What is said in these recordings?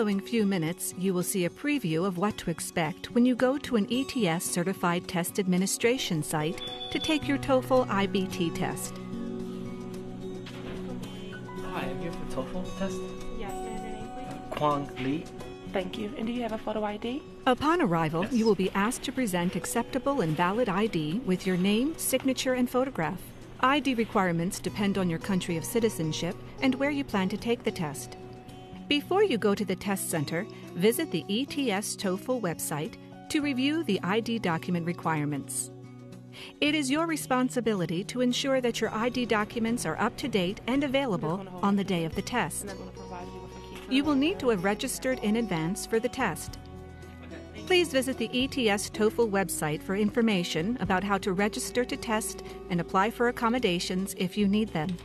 following few minutes, you will see a preview of what to expect when you go to an ETS Certified Test Administration site to take your TOEFL IBT test. Hi, I'm here for TOEFL test. Yes, may I have your name, please? Kwang Lee. Thank you. And do you have a photo ID? Upon arrival, Yes. you will be asked to present acceptable and valid ID with your name, signature, and photograph. ID requirements depend on your country of citizenship and where you plan to take the test. Before you go to the test center, visit the ETS TOEFL website to review the ID document requirements. It is your responsibility to ensure that your ID documents are up to date and available on the day of the test. And I'm going to provide you with a key. You will need to have registered in advance for the test. Please visit the ETS TOEFL website for information about how to register to test and apply for accommodations if you need them.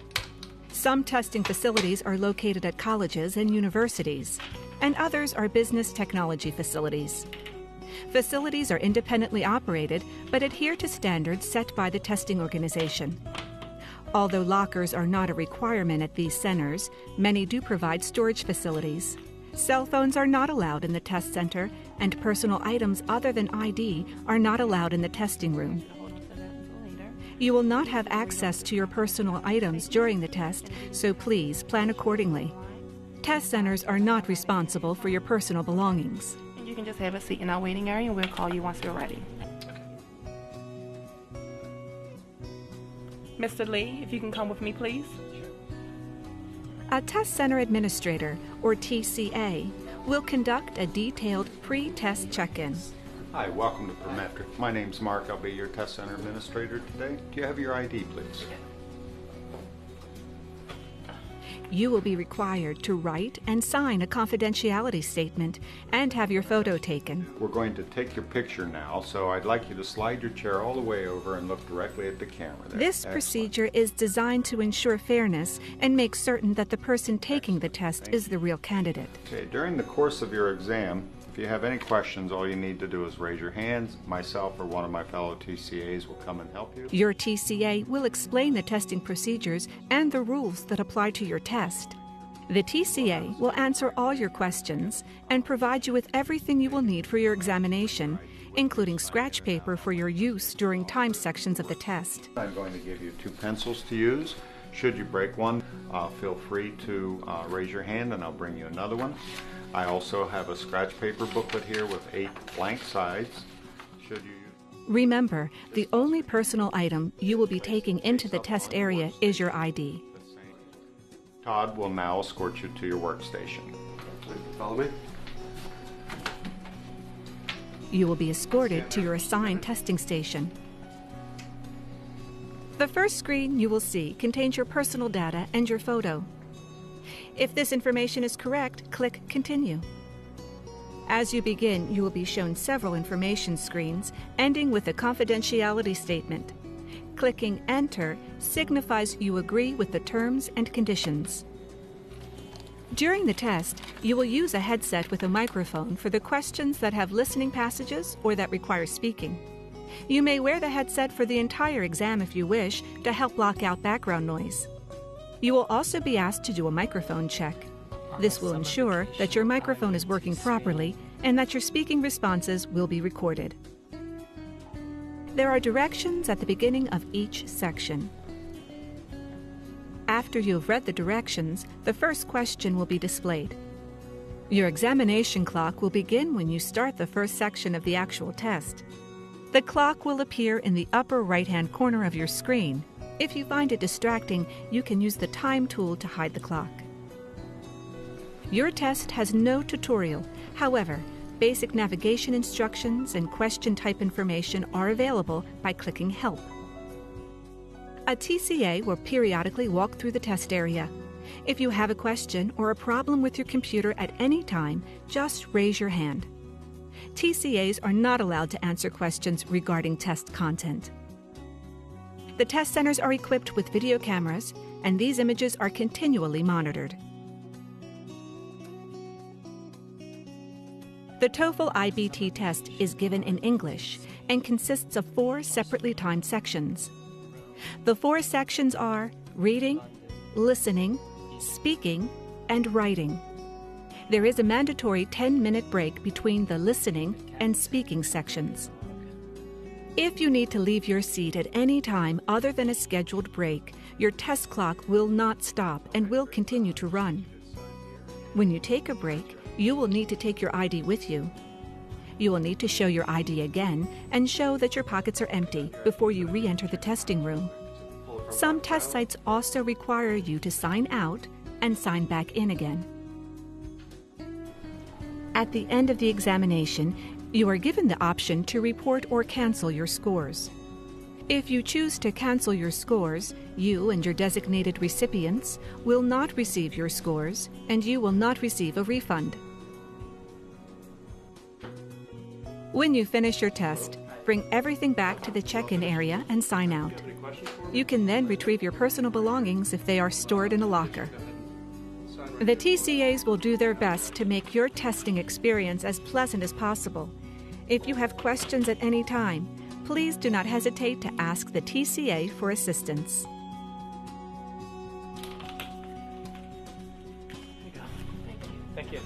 Some testing facilities are located at colleges and universities, and others are business technology facilities. Facilities are independently operated but adhere to standards set by the testing organization. Although lockers are not a requirement at these centers, many do provide storage facilities. Cell phones are not allowed in the test center, and personal items other than ID are not allowed in the testing room. Hold on to that until later. You will not have access to your personal items during the test, so please plan accordingly. Test centers are not responsible for your personal belongings. And you can just have a seat in our waiting area and we'll call you once you're ready. Mr. Lee, if you can come with me, please. A Test Center Administrator, or TCA, will conduct a detailed pre-test check-in. Hi, welcome to Prometric. My name's Mark. I'll be your test center administrator today. Do you have your ID, please? You will be required to write and sign a confidentiality statement and have your photo taken. We're going to take your picture now, so I'd like you to slide your chair all the way over and look directly at the camera there. This Excellent. procedure is designed to ensure fairness and make certain that the person taking the test is the real candidate. Okay, during the course of your exam, if you have any questions, all you need to do is raise your hands. Myself or one of my fellow TCAs will come and help you. Your TCA will explain the testing procedures and the rules that apply to your test. The TCA will answer all your questions and provide you with everything you will need for your examination, including scratch paper for your use during time sections of the test. I'm going to give you 2 pencils to use. Should you break one, feel free to raise your hand and I'll bring you another one. I also have a scratch paper booklet here with 8 blank sides. Should you Remember, the only personal item you will be taking into the test area is your ID. Todd will now escort you to your workstation. Follow me. You will be escorted to your assigned testing station. The first screen you will see contains your personal data and your photo. If this information is correct, click Continue. As you begin, you will be shown several information screens, ending with a confidentiality statement. Clicking Enter signifies you agree with the terms and conditions. During the test, you will use a headset with a microphone for the questions that have listening passages or that require speaking. You may wear the headset for the entire exam if you wish to help block out background noise. You will also be asked to do a microphone check. This will ensure that your microphone is working properly and that your speaking responses will be recorded. There are directions at the beginning of each section. After you have read the directions, the first question will be displayed. Your examination clock will begin when you start the first section of the actual test. The clock will appear in the upper right-hand corner of your screen. If you find it distracting, you can use the time tool to hide the clock. Your test has no tutorial. However, basic navigation instructions and question type information are available by clicking Help. A TCA will periodically walk through the test area. If you have a question or a problem with your computer at any time, just raise your hand. TCAs are not allowed to answer questions regarding test content. The test centers are equipped with video cameras, and these images are continually monitored. The TOEFL IBT test is given in English and consists of 4 separately timed sections. The 4 sections are reading, listening, speaking, and writing. There is a mandatory 10-minute break between the listening and speaking sections. If you need to leave your seat at any time other than a scheduled break, your test clock will not stop and will continue to run. When you take a break, you will need to take your ID with you. You will need to show your ID again and show that your pockets are empty before you re-enter the testing room. Some test sites also require you to sign out and sign back in again. At the end of the examination, you are given the option to report or cancel your scores. If you choose to cancel your scores, you and your designated recipients will not receive your scores, and you will not receive a refund. When you finish your test, bring everything back to the check-in area and sign out. You can then retrieve your personal belongings if they are stored in a locker. The TCAs will do their best to make your testing experience as pleasant as possible. If you have questions at any time, please do not hesitate to ask the TCA for assistance. Thank you.